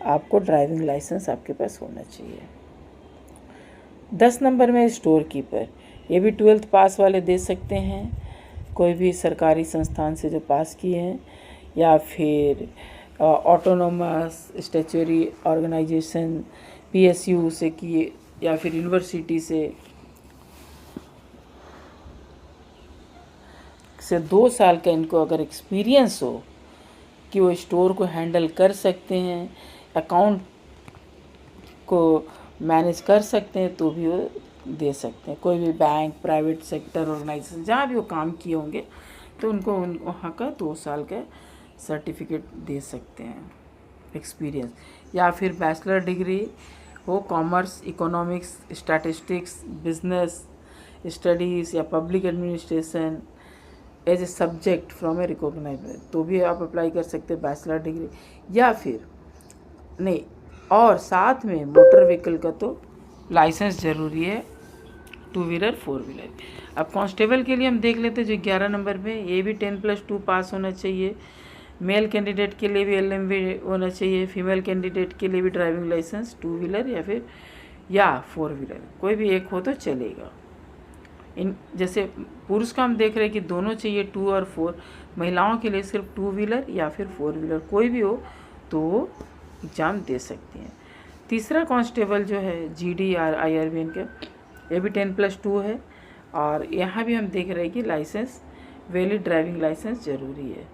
आपको ड्राइविंग लाइसेंस आपके पास होना चाहिए। 10 नंबर में स्टोर कीपर, ये भी 12th पास वाले दे सकते हैं, कोई भी सरकारी संस्थान से जो पास किए हैं, या फिर ऑटोनोमस स्टैट्यूटरी ऑर्गेनाइजेशन PSU से किए, या फिर यूनिवर्सिटी से 2 साल का इनको अगर एक्सपीरियंस हो कि वो स्टोर को हैंडल कर सकते हैं, अकाउंट को मैनेज कर सकते हैं तो भी वो दे सकते हैं। कोई भी बैंक, प्राइवेट सेक्टर ऑर्गेनाइजेशन जहाँ भी वो काम किए होंगे तो उनको वहाँ का 2 साल का सर्टिफिकेट दे सकते हैं एक्सपीरियंस। या फिर बैचलर डिग्री हो commerce, economics, statistics, business studies या public administration as a subject from a recognised तो भी आप अप्लाई कर सकते हैं बैचलर डिग्री। या फिर नहीं, और साथ में मोटर व्हीकल का तो लाइसेंस ज़रूरी है 2 व्हीलर 4 व्हीलर। अब कांस्टेबल के लिए हम देख लेते हैं जो 11 नंबर पे, ये भी 10+2 पास होना चाहिए। मेल कैंडिडेट के लिए भी LMV होना चाहिए, फीमेल कैंडिडेट के लिए भी ड्राइविंग लाइसेंस 2 व्हीलर या फिर 4 व्हीलर, कोई भी एक हो तो चलेगा। इन जैसे पुरुष का हम देख रहे हैं कि दोनों चाहिए 2 और 4, महिलाओं के लिए सिर्फ 2 व्हीलर या फिर 4 व्हीलर कोई भी हो तो वो एग्ज़ाम दे सकती हैं। तीसरा कांस्टेबल जो है GD और IRBN का, ये भी 10+2 है, और यहाँ भी हम देख रहे हैं कि लाइसेंस वैलिड ड्राइविंग लाइसेंस ज़रूरी है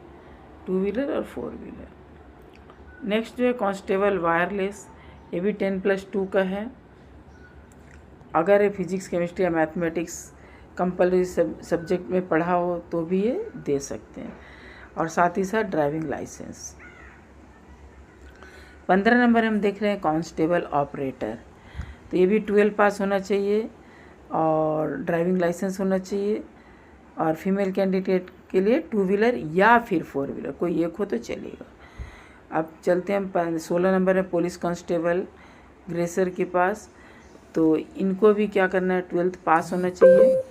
2 व्हीलर और 4 व्हीलर। नेक्स्ट जो है कांस्टेबल वायरलेस, ये भी 10+2 का है। अगर ये फिजिक्स, केमिस्ट्री या मैथमेटिक्स कंपलसरी सब्जेक्ट में पढ़ा हो तो भी ये दे सकते हैं, और साथ ही साथ ड्राइविंग लाइसेंस। 15 नंबर हम देख रहे हैं कांस्टेबल ऑपरेटर, तो ये भी 12 पास होना चाहिए और ड्राइविंग लाइसेंस होना चाहिए, और फीमेल कैंडिडेट के लिए 2 व्हीलर या फिर 4 व्हीलर कोई एक हो तो चलेगा। अब चलते हैं हम 16 नंबर है पुलिस कांस्टेबल ग्रेसर के पास, तो इनको भी क्या करना है 12th पास होना चाहिए,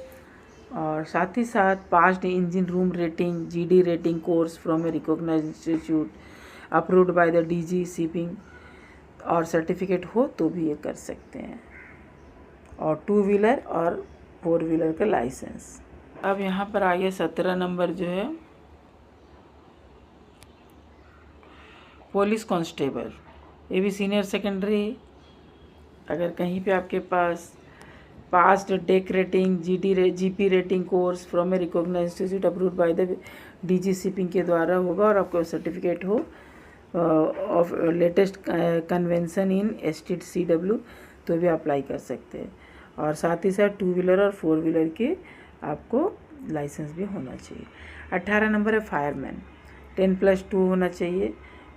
और साथ ही साथ passed engine room rating GD rating course from a recognised institute approved by the DG shipping, और सर्टिफिकेट हो तो भी ये कर सकते हैं, और 2 व्हीलर और 4 व्हीलर का लाइसेंस। अब यहाँ पर आ गया 17 नंबर जो है पुलिस कांस्टेबल। ये भी सीनियर सेकेंडरी। अगर कहीं पे आपके पास passed deck rating GP rating course from a recognised institute approved by the DGCP के द्वारा होगा और आपको सर्टिफिकेट हो of latest convention in STCW तो भी अप्लाई कर सकते हैं। और साथ ही साथ 2 व्हीलर और 4 व्हीलर के आपको लाइसेंस भी होना चाहिए। 18 नंबर है फायरमैन। 10+2 होना चाहिए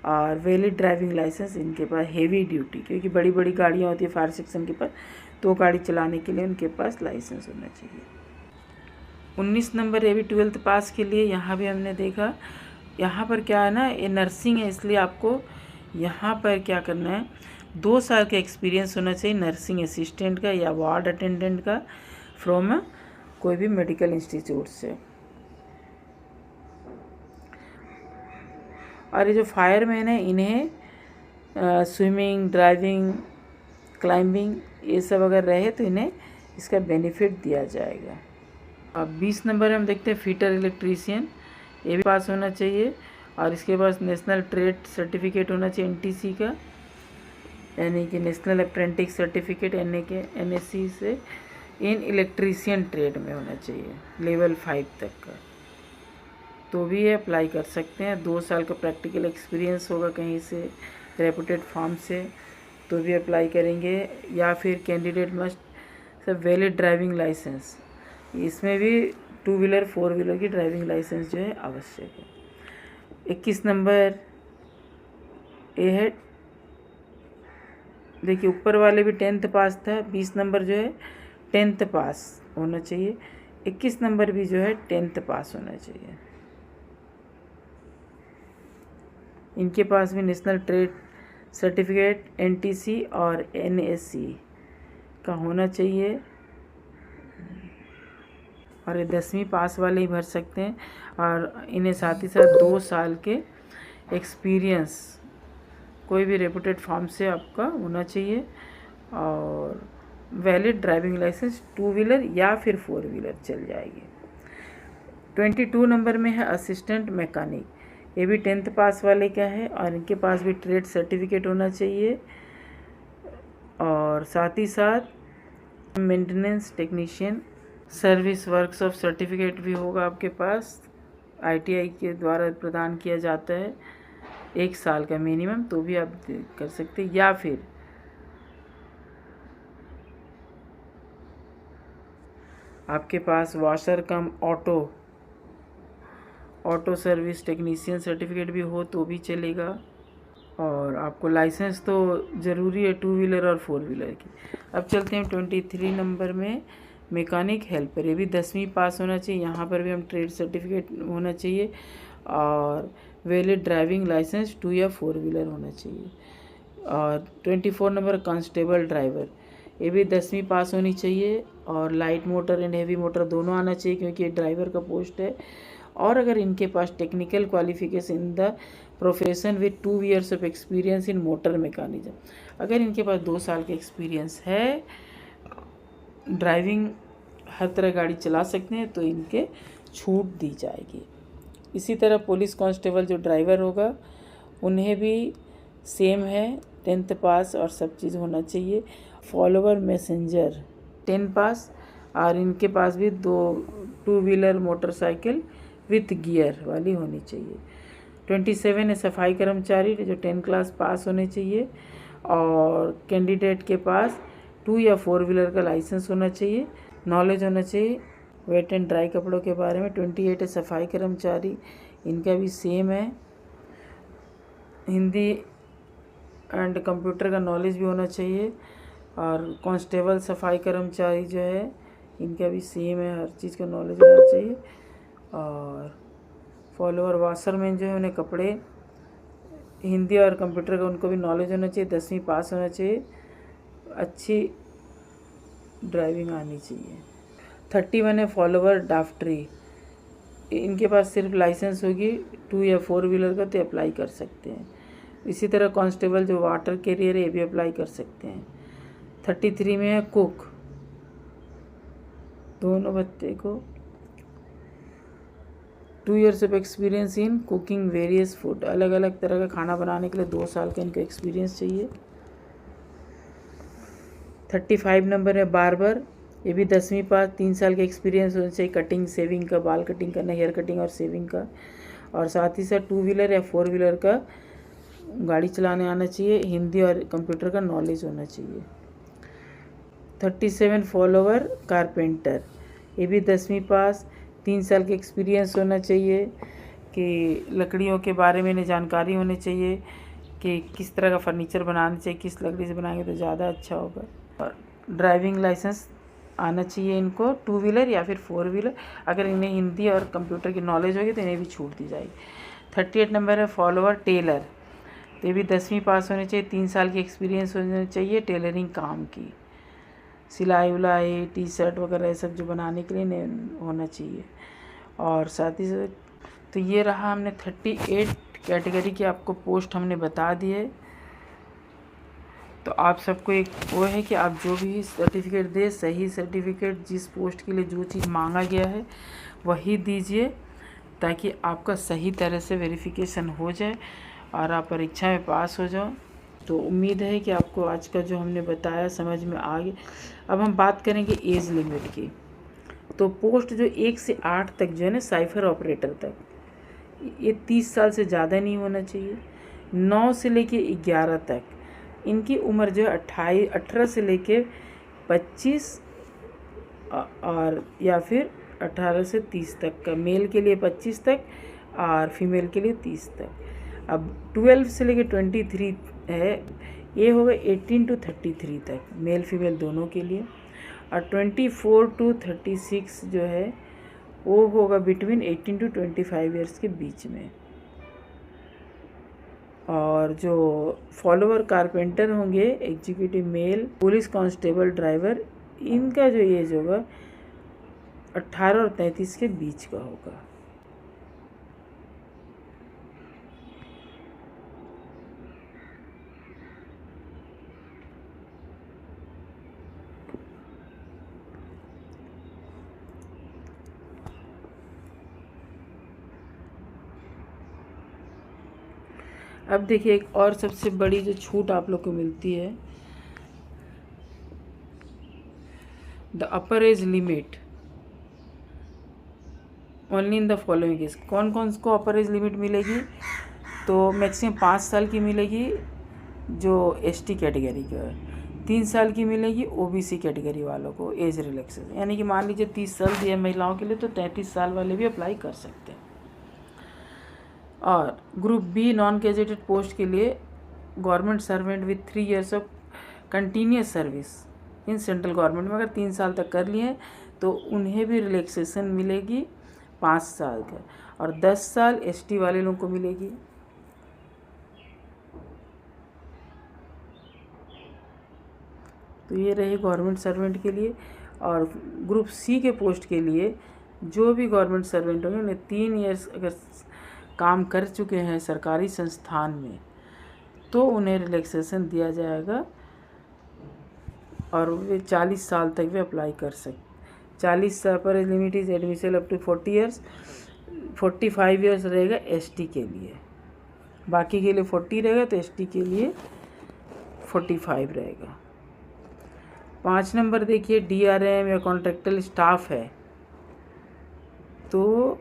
और वैलिड ड्राइविंग लाइसेंस इनके पास हेवी ड्यूटी, क्योंकि बड़ी बड़ी गाड़ियाँ होती है फायर सेक्शन के पास, तो गाड़ी चलाने के लिए उनके पास लाइसेंस होना चाहिए। 19 नंबर ये भी 12th पास के लिए। यहाँ भी हमने देखा, यहाँ पर क्या है ना, ये नर्सिंग है, इसलिए आपको यहाँ पर क्या करना है, 2 साल का एक्सपीरियंस होना चाहिए नर्सिंग असिस्टेंट का या वार्ड अटेंडेंट का फ्रॉम कोई भी मेडिकल इंस्टीट्यूट से। और ये जो फायरमैन है इन्हें स्विमिंग, ड्राइविंग, क्लाइंबिंग ये सब अगर रहे तो इन्हें इसका बेनिफिट दिया जाएगा। अब 20 नंबर हम देखते हैं फिटर इलेक्ट्रीशियन। ये भी पास होना चाहिए और इसके पास नेशनल ट्रेड सर्टिफिकेट होना चाहिए NTC का, यानी कि नेशनल अप्रेंटिस सर्टिफिकेट NSC से इन इलेक्ट्रीशियन ट्रेड में होना चाहिए लेवल 5 तक का, तो भी ये अप्लाई कर सकते हैं। 2 साल का प्रैक्टिकल एक्सपीरियंस होगा कहीं से रेपुटेड फर्म से तो भी अप्लाई करेंगे। या फिर candidate must valid driving licence, इसमें भी 2 व्हीलर 4 व्हीलर की ड्राइविंग लाइसेंस जो है आवश्यक है। 21 नंबर ये है, देखिए ऊपर वाले भी 10th पास था। 20 नंबर जो है 10th पास होना चाहिए। 21 नंबर भी जो है 10th पास होना चाहिए। इनके पास भी नेशनल ट्रेड सर्टिफिकेट NTC और NSC का होना चाहिए। और ये 10वीं पास वाले ही भर सकते हैं और इन्हें साथ ही साथ 2 साल के एक्सपीरियंस कोई भी रेपुटेड फर्म से आपका होना चाहिए और वैलिड ड्राइविंग लाइसेंस 2 व्हीलर या फिर 4 व्हीलर चल जाएगी। 22 नंबर में है असिस्टेंट मैकेनिक। ये भी 10th पास वाले का है और इनके पास भी ट्रेड सर्टिफिकेट होना चाहिए और साथ ही साथ maintenance technician service workshop certificate भी होगा आपके पास, ITI के द्वारा प्रदान किया जाता है 1 साल का मिनिमम, तो भी आप कर सकते हैं। या फिर आपके पास वॉशर कम ऑटो सर्विस टेक्नीशियन सर्टिफिकेट भी हो तो भी चलेगा। और आपको लाइसेंस तो ज़रूरी है 2 व्हीलर और 4 व्हीलर की। अब चलते हैं 23 नंबर में मैकेनिक हेल्पर। ये भी 10वीं पास होना चाहिए। यहाँ पर भी हम ट्रेड सर्टिफिकेट होना चाहिए और वैलिड ड्राइविंग लाइसेंस 2 या 4 व्हीलर होना चाहिए। और 24 नंबर कांस्टेबल ड्राइवर, ये भी 10वीं पास होनी चाहिए और light motor and heavy motor दोनों आना चाहिए क्योंकि ये ड्राइवर का पोस्ट है। और अगर इनके पास technical qualification in the profession with 2 years of experience in motor mechanism, अगर इनके पास 2 साल का एक्सपीरियंस है, ड्राइविंग हर तरह गाड़ी चला सकते हैं, तो इनके छूट दी जाएगी। इसी तरह पुलिस कांस्टेबल जो ड्राइवर होगा उन्हें भी सेम है, 10th पास और सब चीज़ होना चाहिए। फॉलोवर मैसेंजर 10 पास और इनके पास भी 2 व्हीलर मोटरसाइकिल विथ गियर वाली होनी चाहिए। 27 है सफाई कर्मचारी जो 10 क्लास पास होने चाहिए और कैंडिडेट के पास 2 या 4 व्हीलर का लाइसेंस होना चाहिए, नॉलेज होना चाहिए वेट एंड ड्राई कपड़ों के बारे में। 28 है सफाई कर्मचारी, इनका भी सेम है, हिंदी एंड कंप्यूटर का नॉलेज भी होना चाहिए। और कांस्टेबल सफाई कर्मचारी जो है इनका भी सेम है, हर चीज़ का नॉलेज होना चाहिए। और फॉलोअर वाशरमैन जो है उन्हें कपड़े हिंदी और कंप्यूटर का उनको भी नॉलेज होना चाहिए, 10वीं पास होना चाहिए, अच्छी ड्राइविंग आनी चाहिए। 31 है फॉलोअर ड्राफ्टरी, इनके पास सिर्फ लाइसेंस होगी 2 या 4 व्हीलर का, तो अप्लाई कर सकते हैं। इसी तरह कांस्टेबल जो वाटर कैरियर है ये भी अप्लाई कर सकते हैं। 33 में है कुक, दोनों बच्चे को 2 years of experience in cooking various food, अलग अलग तरह का खाना बनाने के लिए 2 साल का इनका एक्सपीरियंस चाहिए। 35 नंबर है बार्बर, ये भी 10वीं पास, 3 साल का एक्सपीरियंस होना चाहिए कटिंग सेविंग का, बाल कटिंग करना, हेयर कटिंग और सेविंग का, और साथ ही साथ 2 व्हीलर या 4 व्हीलर का गाड़ी चलाने आना चाहिए, हिंदी और कंप्यूटर का नॉलेज होना चाहिए। 37 फॉलोवर कारपेंटर, ये भी 10वीं पास, 3 साल का एक्सपीरियंस होना चाहिए कि लकड़ियों के बारे में इन्हें जानकारी होनी चाहिए कि किस तरह का फर्नीचर बनाना चाहिए, किस लकड़ी से बनाएंगे तो ज़्यादा अच्छा होगा। और ड्राइविंग लाइसेंस आना चाहिए इनको, 2 व्हीलर या फिर 4 व्हीलर। अगर इन्हें हिंदी और कंप्यूटर की नॉलेज होगी तो इन्हें भी छूट दी जाएगी। 38 नंबर है फॉलोवर टेलर, तो ये भी 10वीं पास होनी चाहिए, 3 साल की एक्सपीरियंस होना चाहिए टेलरिंग काम की, सिलाई उलाई टी शर्ट वगैरह ये सब जो बनाने के लिए होना चाहिए। और साथ ही साथ तो ये रहा हमने 38 कैटेगरी की आपको पोस्ट हमने बता दी है। तो आप सबको एक वो है कि आप जो भी सर्टिफिकेट दे, सही सर्टिफिकेट, जिस पोस्ट के लिए जो चीज़ मांगा गया है वही दीजिए, ताकि आपका सही तरह से वेरिफिकेशन हो जाए और आप परीक्षा में पास हो जाओ। तो उम्मीद है कि आपको आज का जो हमने बताया समझ में आ गया। अब हम बात करेंगे एज लिमिट की। तो पोस्ट जो 1 से 8 तक जो है ना, साइफर ऑपरेटर तक, ये 30 साल से ज़्यादा नहीं होना चाहिए। 9 से लेके 11 तक इनकी उम्र जो है 18 से लेके 25 और या फिर 18 से 30 तक का, मेल के लिए 25 तक और फीमेल के लिए 30 तक। अब 12 से लेके 23 है, ये होगा 18 to 33 तक, मेल फीमेल दोनों के लिए। और 24 to 36 जो है वो होगा बिटवीन 18 to 25 ईयर्स के बीच में। और जो फॉलोवर कारपेंटर होंगे, executive mail, police constable, driver, इनका जो एज होगा 18 और 33 के बीच का होगा। अब देखिए एक और सबसे बड़ी जो छूट आप लोग को मिलती है, the upper age limit only in the following case. कौन कौन को अपर एज लिमिट मिलेगी? तो मैक्सिमम 5 साल की मिलेगी जो एसटी कैटेगरी का है, 3 साल की मिलेगी ओबीसी कैटेगरी वालों को एज रिलैक्सेशन। यानी कि मान लीजिए 30 साल दिया महिलाओं के लिए, तो 33 साल वाले भी अप्लाई कर सकते हैं। और group B non gazetted post के लिए government servant with 3 years of continuous service in central government में अगर 3 साल तक कर लिए तो उन्हें भी रिलैक्सेशन मिलेगी 5 साल का, और 10 साल एसटी वाले लोगों को मिलेगी। तो ये रहे गवर्नमेंट सर्वेंट के लिए। और ग्रुप सी के पोस्ट के लिए जो भी गवर्नमेंट सर्वेंट होंगे उन्हें 3 years अगर काम कर चुके हैं सरकारी संस्थान में तो उन्हें रिलैक्सेशन दिया जाएगा, और वे 40 साल तक वे अप्लाई कर सकते। 40 साल पर limit is admission up to 40 years, 45 years रहेगा एसटी के लिए, बाकी के लिए 40 रहेगा, तो एसटी के लिए 45 रहेगा। 5 नंबर देखिए डीआरएम या कॉन्ट्रैक्टल स्टाफ है, तो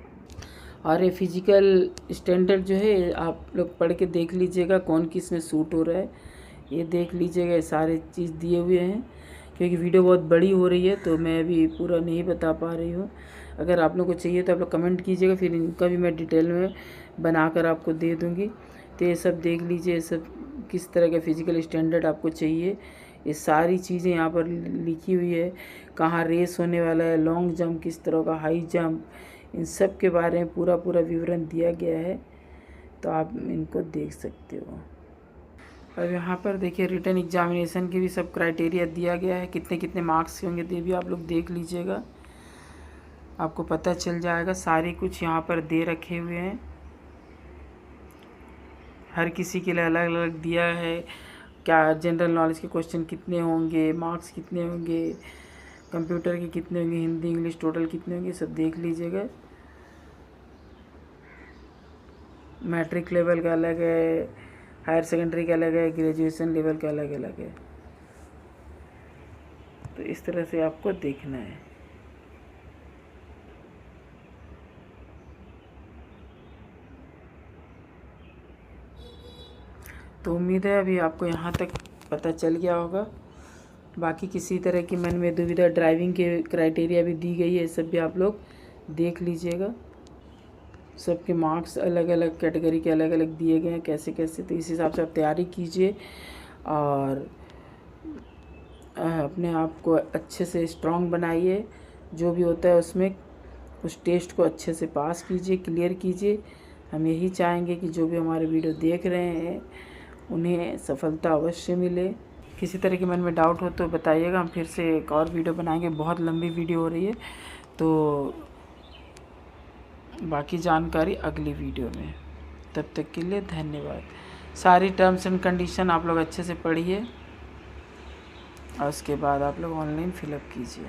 और ये फिजिकल स्टैंडर्ड जो है आप लोग पढ़ के देख लीजिएगा कौन किस में सूट हो रहा है, ये देख लीजिएगा। ये सारे चीज़ दिए हुए हैं, क्योंकि वीडियो बहुत बड़ी हो रही है तो मैं अभी पूरा नहीं बता पा रही हूँ। अगर आप लोग को चाहिए तो आप लोग कमेंट कीजिएगा, फिर इनका भी मैं डिटेल में बनाकर आपको दे दूँगी। तो ये सब देख लीजिए, सब किस तरह का फिजिकल स्टैंडर्ड आपको चाहिए, ये सारी चीज़ें यहाँ पर लिखी हुई है। कहाँ रेस होने वाला है, लॉन्ग जंप किस तरह का, हाई जंप, इन सब के बारे में पूरा विवरण दिया गया है, तो आप इनको देख सकते हो। अब यहाँ पर देखिए रिटन एग्जामिनेशन के भी सब क्राइटेरिया दिया गया है, कितने कितने मार्क्स के होंगे, तो ये भी आप लोग देख लीजिएगा, आपको पता चल जाएगा। सारे कुछ यहाँ पर दे रखे हुए हैं। हर किसी के लिए अलग अलग दिया है। क्या जनरल नॉलेज के क्वेश्चन कितने होंगे, मार्क्स कितने होंगे, कंप्यूटर के कितने होंगे, हिंदी इंग्लिश टोटल कितने होंगे, सब देख लीजिएगा। मैट्रिक लेवल का अलग है, हायर सेकेंडरी का अलग है, ग्रेजुएशन लेवल का अलग अलग है। तो इस तरह से आपको देखना है। तो उम्मीद है अभी आपको यहाँ तक पता चल गया होगा। बाकी किसी तरह की मन में दुविधा, ड्राइविंग के क्राइटेरिया भी दी गई है, सब भी आप लोग देख लीजिएगा। सबके मार्क्स अलग अलग कैटेगरी के अलग अलग दिए गए हैं, कैसे कैसे, तो इस हिसाब से आप तैयारी कीजिए और अपने आप को अच्छे से स्ट्रांग बनाइए। जो भी होता है उसमें उस टेस्ट को अच्छे से पास कीजिए, क्लियर कीजिए। हम यही चाहेंगे कि जो भी हमारे वीडियो देख रहे हैं उन्हें सफलता अवश्य मिले। किसी तरह के मन में डाउट हो तो बताइएगा, हम फिर से एक और वीडियो बनाएंगे। बहुत लंबी वीडियो हो रही है, तो बाकी जानकारी अगली वीडियो में। तब तक के लिए धन्यवाद। सारी टर्म्स एंड कंडीशन आप लोग अच्छे से पढ़िए और उसके बाद आप लोग ऑनलाइन फिलअप कीजिए।